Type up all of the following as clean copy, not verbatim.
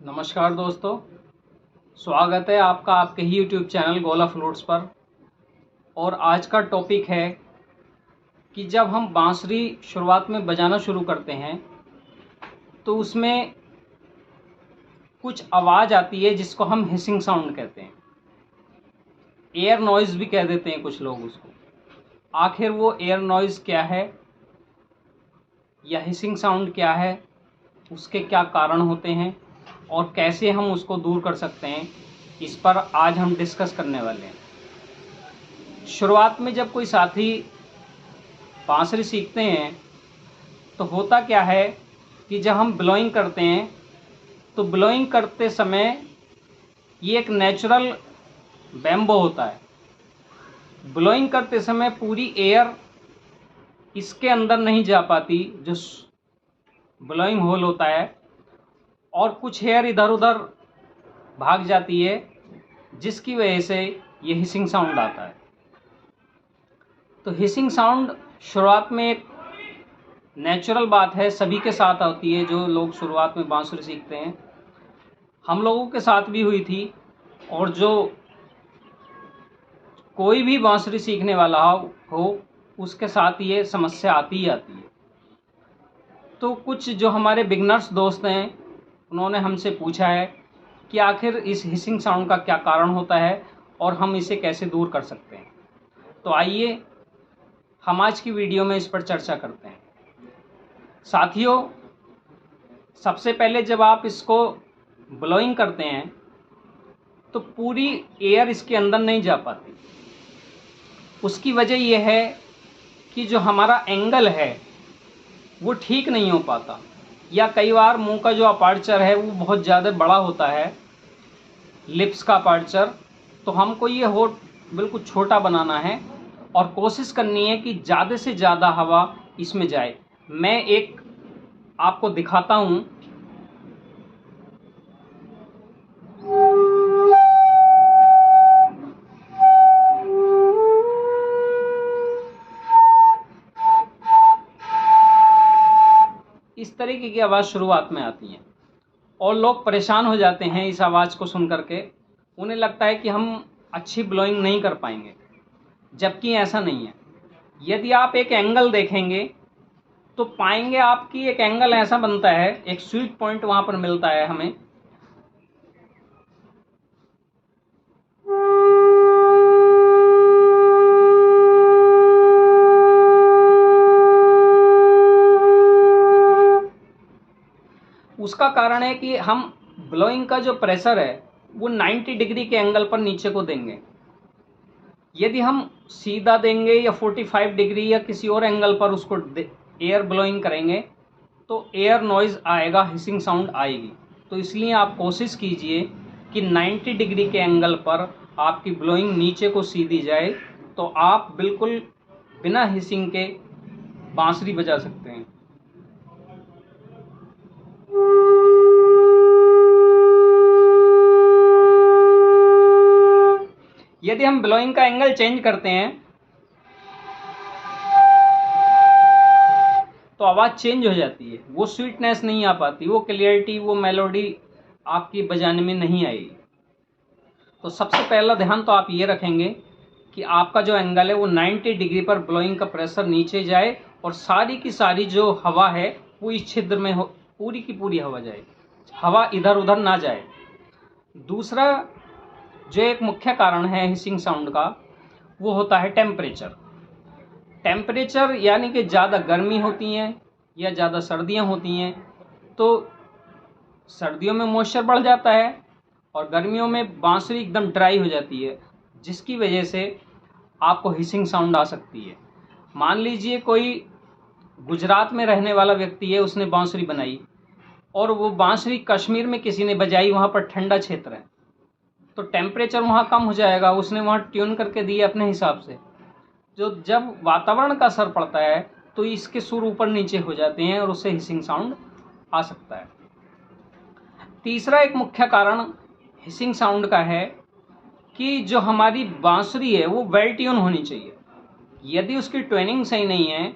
नमस्कार दोस्तों, स्वागत है आपका आपके ही YouTube चैनल गोला फ्लूट्स पर। और आज का टॉपिक है कि जब हम बांसुरी शुरुआत में बजाना शुरू करते हैं तो उसमें कुछ आवाज़ आती है जिसको हम हिसिंग साउंड कहते हैं, एयर नॉइज़ भी कह देते हैं कुछ लोग उसको। आखिर वो एयर नॉइज़ क्या है या हिसिंग साउंड क्या है, उसके क्या कारण होते हैं और कैसे हम उसको दूर कर सकते हैं, इस पर आज हम डिस्कस करने वाले हैं। शुरुआत में जब कोई साथी बांसुरी सीखते हैं तो होता क्या है कि जब हम ब्लोइंग करते हैं तो ब्लोइंग करते समय ये एक नेचुरल बैम्बो होता है। ब्लोइंग करते समय पूरी एयर इसके अंदर नहीं जा पाती जो ब्लोइंग होल होता है, और कुछ एयर इधर उधर भाग जाती है जिसकी वजह से ये हिसिंग साउंड आता है। तो हिसिंग साउंड शुरुआत में एक नेचुरल बात है, सभी के साथ होती है जो लोग शुरुआत में बांसुरी सीखते हैं। हम लोगों के साथ भी हुई थी, और जो कोई भी बांसुरी सीखने वाला हो उसके साथ ये समस्या आती ही आती है। तो कुछ जो हमारे बिगनर्स दोस्त हैं उन्होंने हमसे पूछा है कि आखिर इस हिसिंग साउंड का क्या कारण होता है और हम इसे कैसे दूर कर सकते हैं। तो आइए हम आज की वीडियो में इस पर चर्चा करते हैं। साथियों, सबसे पहले जब आप इसको ब्लोइंग करते हैं तो पूरी एयर इसके अंदर नहीं जा पाती। उसकी वजह यह है कि जो हमारा एंगल है वो ठीक नहीं हो पाता, या कई बार मुंह का जो अपर्चर है वो बहुत ज़्यादा बड़ा होता है, लिप्स का अपर्चर। तो हमको ये होठ बिल्कुल छोटा बनाना है और कोशिश करनी है कि ज़्यादा से ज़्यादा हवा इसमें जाए। मैं एक आपको दिखाता हूँ। इस तरीके की आवाज़ शुरुआत में आती है और लोग परेशान हो जाते हैं इस आवाज़ को सुन करके। उन्हें लगता है कि हम अच्छी ब्लोइंग नहीं कर पाएंगे, जबकि ऐसा नहीं है। यदि आप एक एंगल देखेंगे तो पाएंगे आप कि एक एंगल ऐसा बनता है, एक स्वीट पॉइंट वहाँ पर मिलता है हमें। उसका कारण है कि हम ब्लोइंग का जो प्रेशर है वो 90 डिग्री के एंगल पर नीचे को देंगे। यदि हम सीधा देंगे या 45 डिग्री या किसी और एंगल पर उसको एयर ब्लोइंग करेंगे तो एयर नॉइज़ आएगा, हिसिंग साउंड आएगी। तो इसलिए आप कोशिश कीजिए कि 90 डिग्री के एंगल पर आपकी ब्लोइंग नीचे को सीधी जाए, तो आप बिल्कुल बिना हिसिंग के बांसुरी बजा सकते हैं। यदि हम ब्लोइंग का एंगल चेंज करते हैं तो आवाज़ चेंज हो जाती है, वो स्वीटनेस नहीं आ पाती, वो क्लियरिटी, वो मेलोडी आपकी बजाने में नहीं आएगी। तो सबसे पहला ध्यान तो आप ये रखेंगे कि आपका जो एंगल है वो 90 डिग्री पर ब्लोइंग का प्रेशर नीचे जाए और सारी की सारी जो हवा है वो इस छिद्र में हो, पूरी की पूरी हवा जाए, हवा इधर उधर ना जाए। दूसरा जो एक मुख्य कारण है हिसिंग साउंड का वो होता है टेम्परेचर। टेम्परेचर यानी कि ज़्यादा गर्मी होती हैं या ज़्यादा सर्दियाँ होती हैं तो सर्दियों में मॉइस्चर बढ़ जाता है और गर्मियों में बांसुरी एकदम ड्राई हो जाती है, जिसकी वजह से आपको हिसिंग साउंड आ सकती है। मान लीजिए कोई गुजरात में रहने वाला व्यक्ति है, उसने बांसुरी बनाई और वो बांसुरी कश्मीर में किसी ने बजाई, वहाँ पर ठंडा क्षेत्र है तो टेम्परेचर वहाँ कम हो जाएगा, उसने वहाँ ट्यून करके दिए अपने हिसाब से। जो जब वातावरण का असर पड़ता है तो इसके सुर ऊपर नीचे हो जाते हैं और उससे हिसिंग साउंड आ सकता है। तीसरा एक मुख्य कारण हिसिंग साउंड का है कि जो हमारी बांसुरी है वो वेल ट्यून होनी चाहिए। यदि उसकी ट्यूनिंग सही नहीं है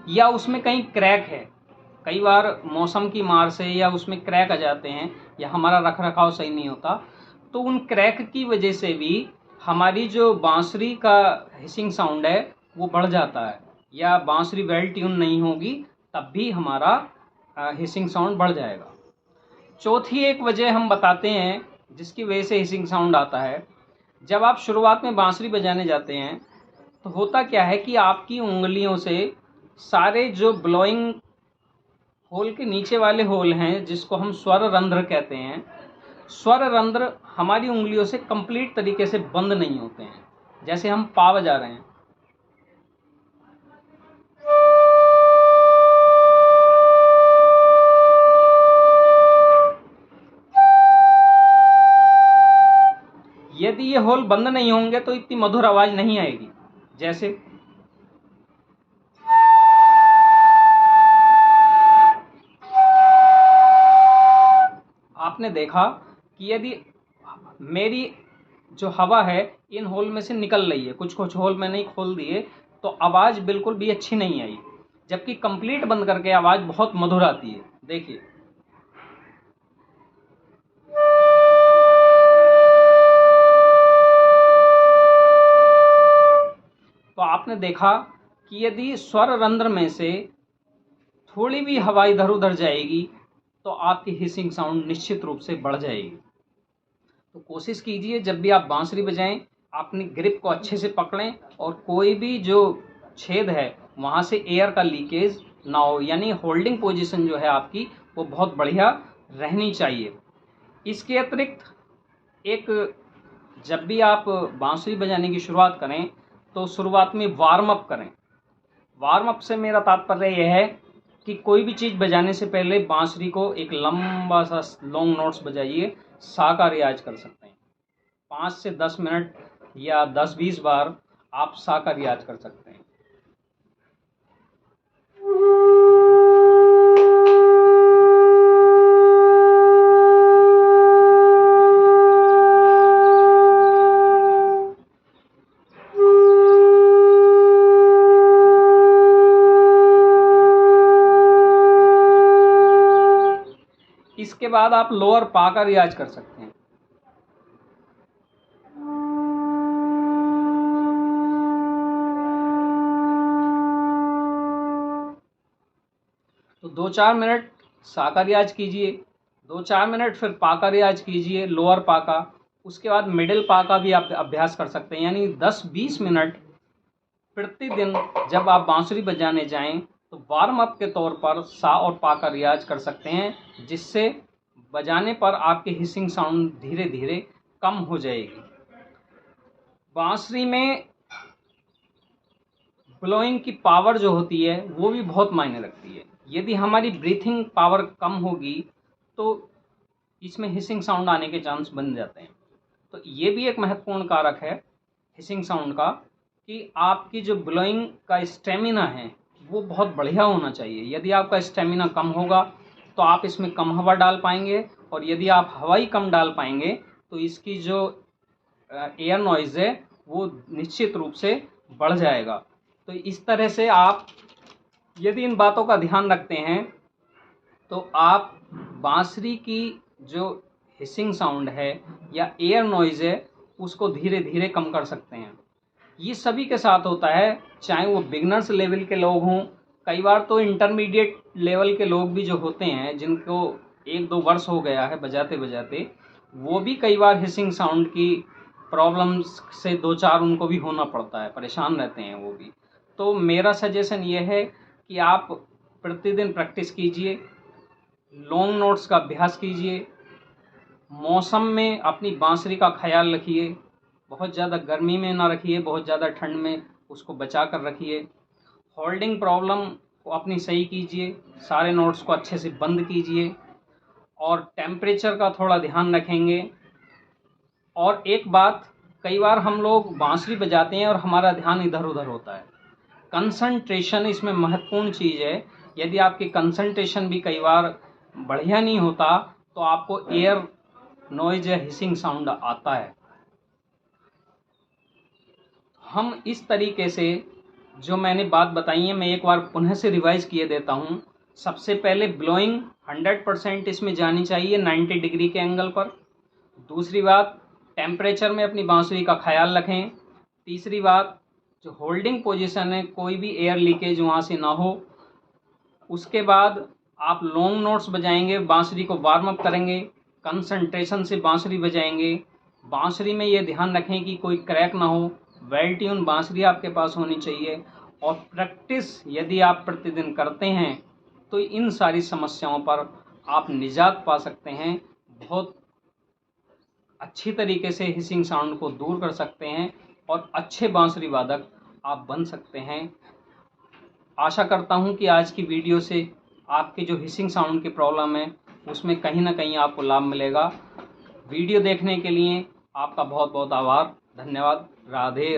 या उसमें कहीं क्रैक है कई बार मौसम की मार से या उसमें क्रैक आ जाते हैं या हमारा रख रखाव सही नहीं होता, तो उन क्रैक की वजह से भी हमारी जो बांसुरी का हिसिंग साउंड है वो बढ़ जाता है, या बांसुरी वेल ट्यून नहीं होगी तब भी हमारा हिसिंग साउंड बढ़ जाएगा। चौथी एक वजह हम बताते हैं जिसकी वजह से हिसिंग साउंड आता है। जब आप शुरुआत में बांसुरी बजाने जाते हैं तो होता क्या है कि आपकी उंगलियों से सारे जो ब्लोइंग होल के नीचे वाले होल हैं, जिसको हम स्वर रंध्र कहते हैं, स्वर रंध्र हमारी उंगलियों से कंप्लीट तरीके से बंद नहीं होते हैं। जैसे हम पा बजा रहे हैं, यदि ये होल बंद नहीं होंगे तो इतनी मधुर आवाज नहीं आएगी। जैसे आपने देखा कि यदि मेरी जो हवा है इन होल में से निकल रही है, कुछ कुछ होल मैंने खोल दिए, तो आवाज बिल्कुल भी अच्छी नहीं आई, जबकि कंप्लीट बंद करके आवाज बहुत मधुर आती है। देखिए, तो आपने देखा कि यदि स्वर रंध्र में से थोड़ी भी हवा इधर उधर जाएगी तो आपकी हिसिंग साउंड निश्चित रूप से बढ़ जाएगी। तो कोशिश कीजिए जब भी आप बांसुरी बजाएं, अपनी ग्रिप को अच्छे से पकड़ें और कोई भी जो छेद है वहाँ से एयर का लीकेज ना हो, यानी होल्डिंग पोजीशन जो है आपकी वो बहुत बढ़िया रहनी चाहिए। इसके अतिरिक्त एक, जब भी आप बांसुरी बजाने की शुरुआत करें तो शुरुआत में वार्म अप करें। वार्म अप से मेरा तात्पर्य यह है कि कोई भी चीज़ बजाने से पहले बांसुरी को एक लंबा सा लॉन्ग नोट्स बजाइए। सा का रियाज कर सकते हैं 5 से 10 मिनट या 10-20 बार आप सा का रियाज कर सकते हैं। इसके बाद आप लोअर पा का रियाज कर सकते हैं। तो 2-4 मिनट सा का रियाज कीजिए, 2-4 मिनट फिर पा का रियाज कीजिए, लोअर पा का। उसके बाद मिडिल पा का भी आप अभ्यास कर सकते हैं, यानी 10-20 मिनट प्रतिदिन जब आप बांसुरी बजाने जाएं तो वार्म अप के तौर पर सा और पा का रियाज कर सकते हैं, जिससे बजाने पर आपकी हिसिंग साउंड धीरे धीरे कम हो जाएगी। बांसुरी में ब्लोइंग की पावर जो होती है वो भी बहुत मायने रखती है। यदि हमारी ब्रीथिंग पावर कम होगी तो इसमें हिसिंग साउंड आने के चांस बन जाते हैं। तो ये भी एक महत्वपूर्ण कारक है हिसिंग साउंड का कि आपकी जो ब्लोइंग का स्टेमिना है वो बहुत बढ़िया होना चाहिए। यदि आपका स्टेमिना कम होगा तो आप इसमें कम हवा डाल पाएंगे, और यदि आप हवा ही कम डाल पाएंगे तो इसकी जो एयर नॉइज़ है वो निश्चित रूप से बढ़ जाएगा। तो इस तरह से आप यदि इन बातों का ध्यान रखते हैं तो आप बांसुरी की जो हिसिंग साउंड है या एयर नॉइज़ है उसको धीरे धीरे कम कर सकते हैं। ये सभी के साथ होता है, चाहे वो बिगनर्स लेवल के लोग हों, कई बार तो इंटरमीडिएट लेवल के लोग भी जो होते हैं जिनको 1-2 वर्ष हो गया है बजाते बजाते, वो भी कई बार हिसिंग साउंड की प्रॉब्लम्स से 2-4 उनको भी होना पड़ता है, परेशान रहते हैं वो भी। तो मेरा सजेशन ये है कि आप प्रतिदिन प्रैक्टिस कीजिए, लॉन्ग नोट्स का अभ्यास कीजिए, मौसम में अपनी बांसुरी का ख्याल रखिए, बहुत ज़्यादा गर्मी में ना रखिए, बहुत ज़्यादा ठंड में उसको बचा कर रखिए। होल्डिंग प्रॉब्लम को अपनी सही कीजिए, सारे नोट्स को अच्छे से बंद कीजिए और टेम्परेचर का थोड़ा ध्यान रखेंगे। और एक बात, कई बार हम लोग बांसुरी बजाते हैं और हमारा ध्यान इधर उधर होता है। कंसंट्रेशन इसमें महत्वपूर्ण चीज़ है। यदि आपकी कंसंट्रेशन भी कई बार बढ़िया नहीं होता तो आपको एयर नॉइज या हिसिंग साउंड आता है। हम इस तरीके से जो मैंने बात बताई है मैं एक बार पुनः से रिवाइज किए देता हूँ। सबसे पहले ब्लोइंग 100% इसमें जानी चाहिए 90 डिग्री के एंगल पर। दूसरी बात, टेम्परेचर में अपनी बांसुरी का ख्याल रखें। तीसरी बात, जो होल्डिंग पोजीशन है कोई भी एयर लीकेज वहाँ से ना हो। उसके बाद आप लॉन्ग नोट्स बजाएंगे, बांसुरी को वार्म अप करेंगे, कंसंट्रेशन से बांसुरी बजाएंगे। बांसुरी में ये ध्यान रखें कि कोई क्रैक ना हो, वेल ट्यून बांसुरी आपके पास होनी चाहिए। और प्रैक्टिस यदि आप प्रतिदिन करते हैं तो इन सारी समस्याओं पर आप निजात पा सकते हैं, बहुत अच्छी तरीके से हिसिंग साउंड को दूर कर सकते हैं और अच्छे बांसुरी वादक आप बन सकते हैं। आशा करता हूं कि आज की वीडियो से आपके जो हिसिंग साउंड की प्रॉब्लम है उसमें कहीं ना कहीं आपको लाभ मिलेगा। वीडियो देखने के लिए आपका बहुत बहुत आभार, धन्यवाद। राधे।